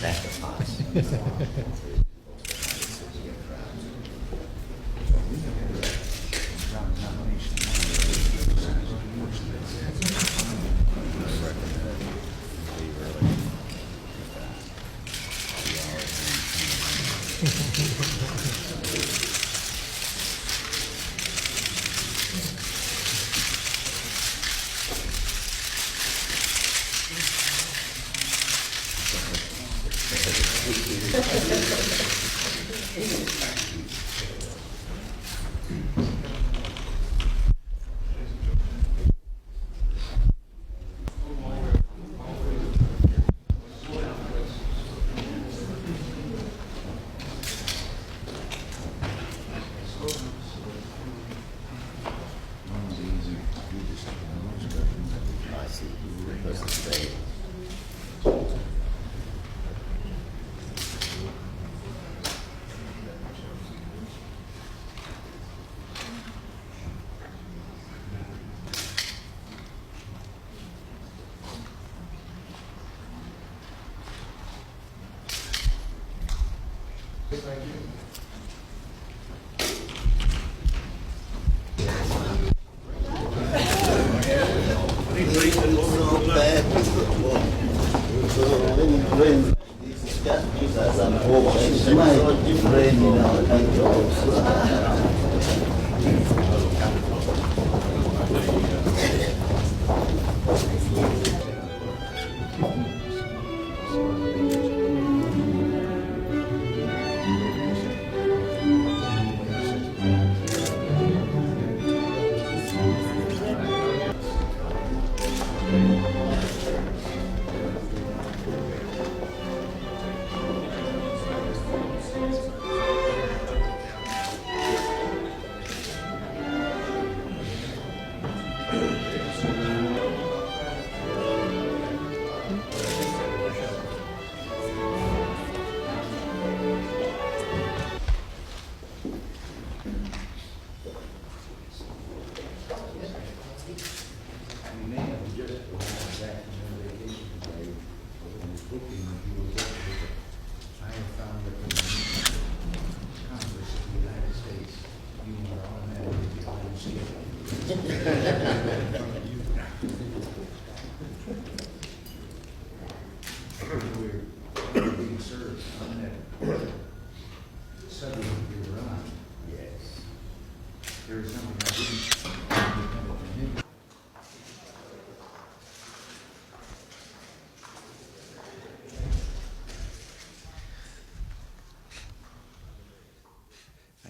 sacrifice.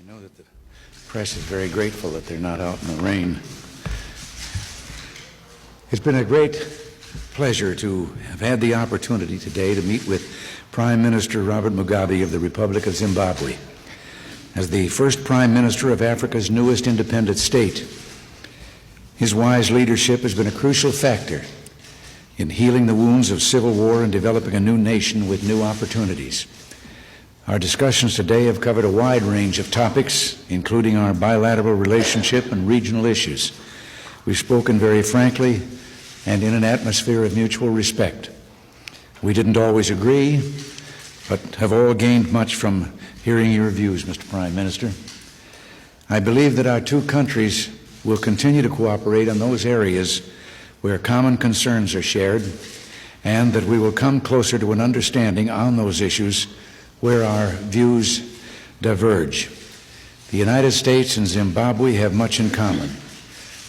I know that the press is very grateful that they're not out in the rain. It's been a great pleasure to have had the opportunity today to meet with Prime Minister Robert Mugabe of the Republic of Zimbabwe. As the first Prime Minister of Africa's newest independent state, his wise leadership has been a crucial factor in healing the wounds of civil war and developing a new nation with new opportunities. Our discussions today have covered a wide range of topics, including our bilateral relationship and regional issues. We've spoken very frankly and in an atmosphere of mutual respect. We didn't always agree, but have all gained much from hearing your views, Mr. Prime Minister. I believe that our two countries will continue to cooperate on those areas where common concerns are shared, and that we will come closer to an understanding on those issues where our views diverge. The United States and Zimbabwe have much in common.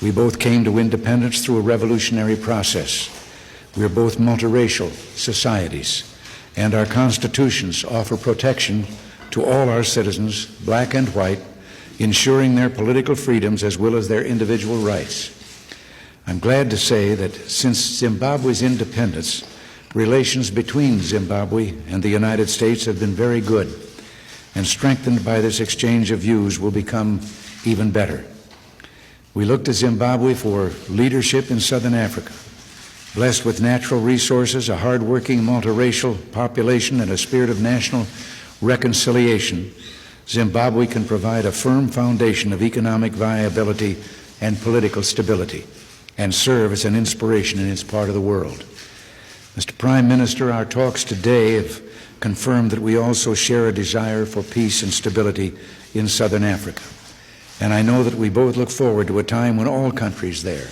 We both came to independence through a revolutionary process. We are both multiracial societies, and our constitutions offer protection to all our citizens, black and white, ensuring their political freedoms as well as their individual rights. I'm glad to say that since Zimbabwe's independence, relations between Zimbabwe and the United States have been very good, and strengthened by this exchange of views will become even better. We look to Zimbabwe for leadership in Southern Africa. Blessed with natural resources, a hard-working multiracial population, and a spirit of national reconciliation, Zimbabwe can provide a firm foundation of economic viability and political stability, and serve as an inspiration in its part of the world. Mr. Prime Minister, our talks today have confirmed that we also share a desire for peace and stability in southern Africa. And I know that we both look forward to a time when all countries there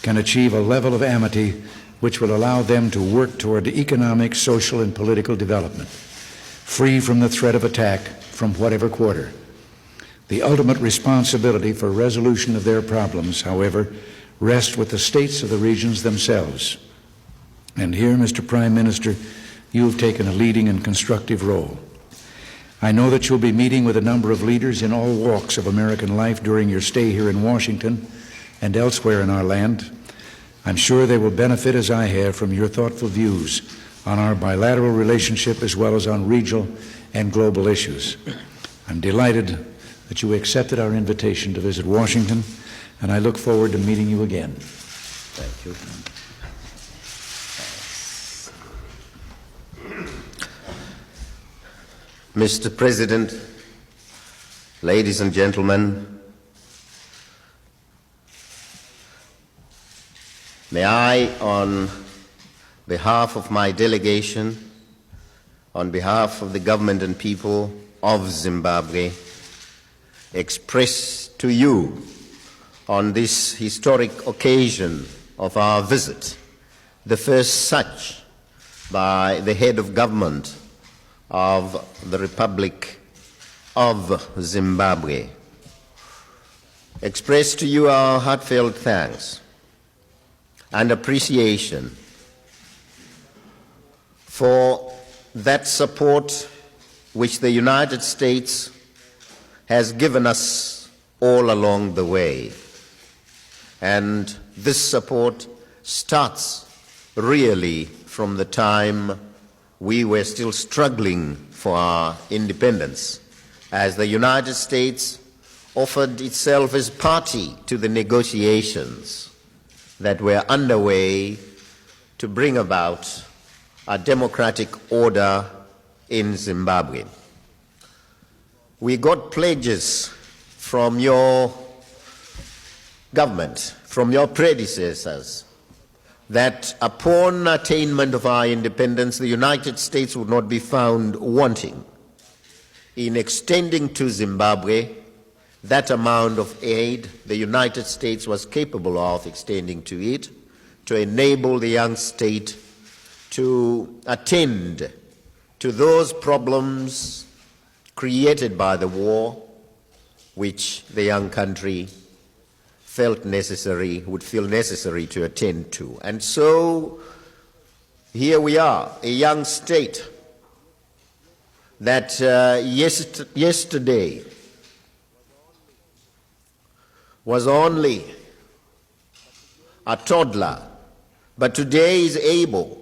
can achieve a level of amity which will allow them to work toward economic, social, and political development, free from the threat of attack from whatever quarter. The ultimate responsibility for resolution of their problems, however, rests with the states of the regions themselves. And here, Mr. Prime Minister, you have taken a leading and constructive role. I know that you'll be meeting with a number of leaders in all walks of American life during your stay here in Washington and elsewhere in our land. I'm sure they will benefit, as I have, from your thoughtful views on our bilateral relationship as well as on regional and global issues. I'm delighted that you accepted our invitation to visit Washington, and I look forward to meeting you again. Thank you. Mr. President, ladies and gentlemen, may I, on behalf of my delegation, on behalf of the government and people of Zimbabwe, express to you on this historic occasion of our visit, the first such by the head of government of the Republic of Zimbabwe, express to you our heartfelt thanks and appreciation for that support which the United States has given us all along the way. And this support starts really from the time we were still struggling for our independence, as the United States offered itself as party to the negotiations that were underway to bring about a democratic order in Zimbabwe. We got pledges from your government, from your predecessors, that upon attainment of our independence, the United States would not be found wanting in extending to Zimbabwe that amount of aid the United States was capable of extending to it to enable the young state to attend to those problems created by the war, which the young country felt necessary, would feel necessary to attend to. And so here we are, a young state that yesterday was only a toddler, but today is able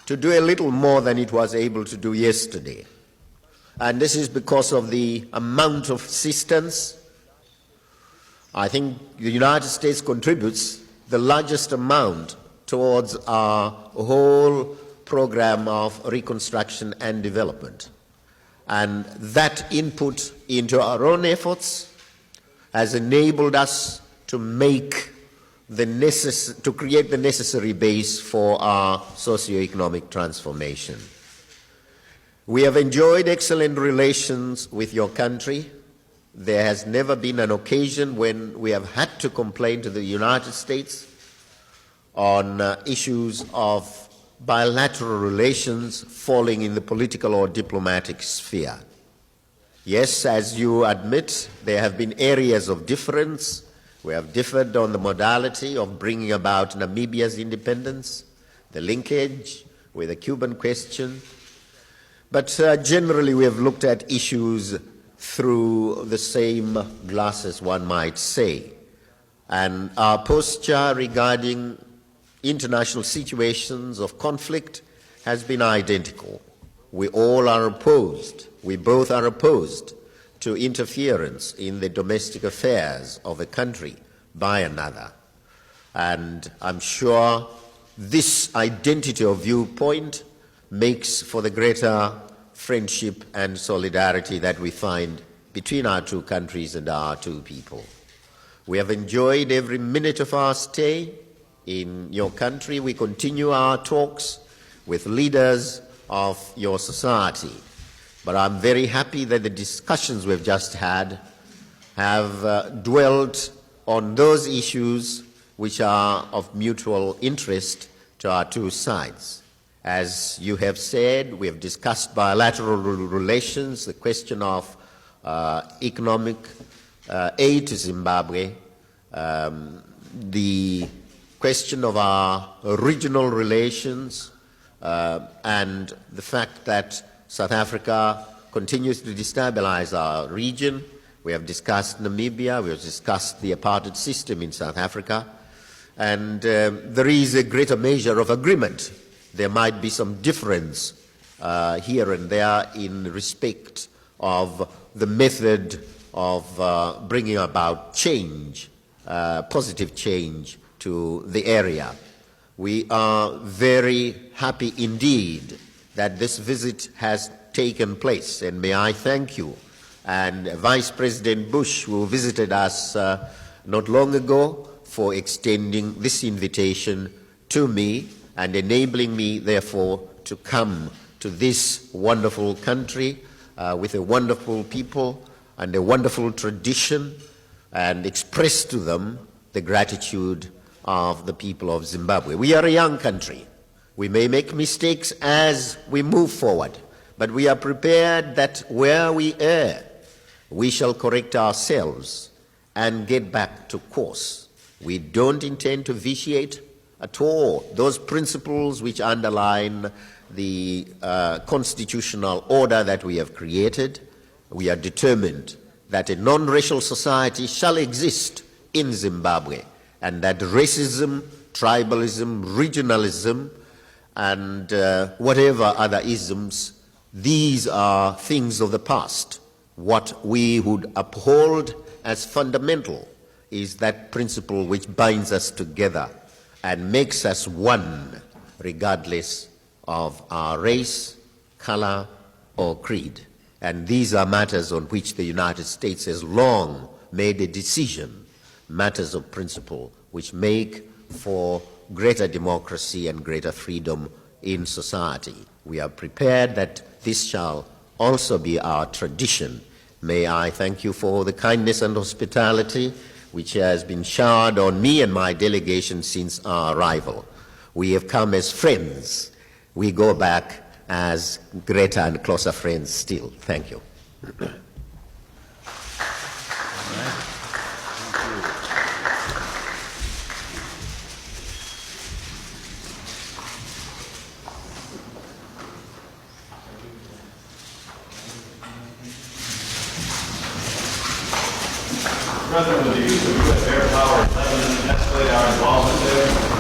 to do a little more than it was able to do yesterday. And this is because of the amount of assistance. I think the United States contributes the largest amount towards our whole program of reconstruction and development. And that input into our own efforts has enabled us to make to create the necessary base for our socio-economic transformation. We have enjoyed excellent relations with your country. There has never been an occasion when we have had to complain to the United States on issues of bilateral relations falling in the political or diplomatic sphere. Yes, as you admit, there have been areas of difference. We have differed on the modality of bringing about Namibia's independence, the linkage with the Cuban question. But generally we have looked at issues through the same glasses, one might say. And our posture regarding international situations of conflict has been identical. We all are opposed, we both are opposed to interference in the domestic affairs of a country by another. And I'm sure this identity of viewpoint makes for the greater friendship and solidarity that we find between our two countries and our two people. We have enjoyed every minute of our stay in your country. We continue our talks with leaders of your society. But I'm very happy that the discussions we've just had have dwelt on those issues which are of mutual interest to our two sides. As you have said, we have discussed bilateral relations, the question of economic aid to Zimbabwe, the question of our regional relations, and the fact that South Africa continues to destabilize our region. We have discussed Namibia, we have discussed the apartheid system in South Africa, and there is a greater measure of agreement. There might be some difference here and there in respect of the method of bringing about change, positive change to the area. We are very happy indeed that this visit has taken place, and may I thank you and Vice President Bush, who visited us not long ago, for extending this invitation to me and enabling me, therefore, to come to this wonderful country with a wonderful people and a wonderful tradition, and express to them the gratitude of the people of Zimbabwe. We are a young country. We may make mistakes as we move forward, but we are prepared that where we err, we shall correct ourselves and get back to course. We don't intend to vitiate at all those principles which underline the constitutional order that we have created. We are determined that a non-racial society shall exist in Zimbabwe, and that racism, tribalism, regionalism, and whatever other isms, these are things of the past. What we would uphold as fundamental is that principle which binds us together and makes us one, regardless of our race, color, or creed. And these are matters on which the United States has long made a decision, matters of principle, which make for greater democracy and greater freedom in society. We are prepared that this shall also be our tradition. May I thank you for the kindness and hospitality which has been showered on me and my delegation since our arrival. We have come as friends. We go back as greater and closer friends still. Thank you. President, with the use of U.S. air power in Lebanon, escalate our involvement there.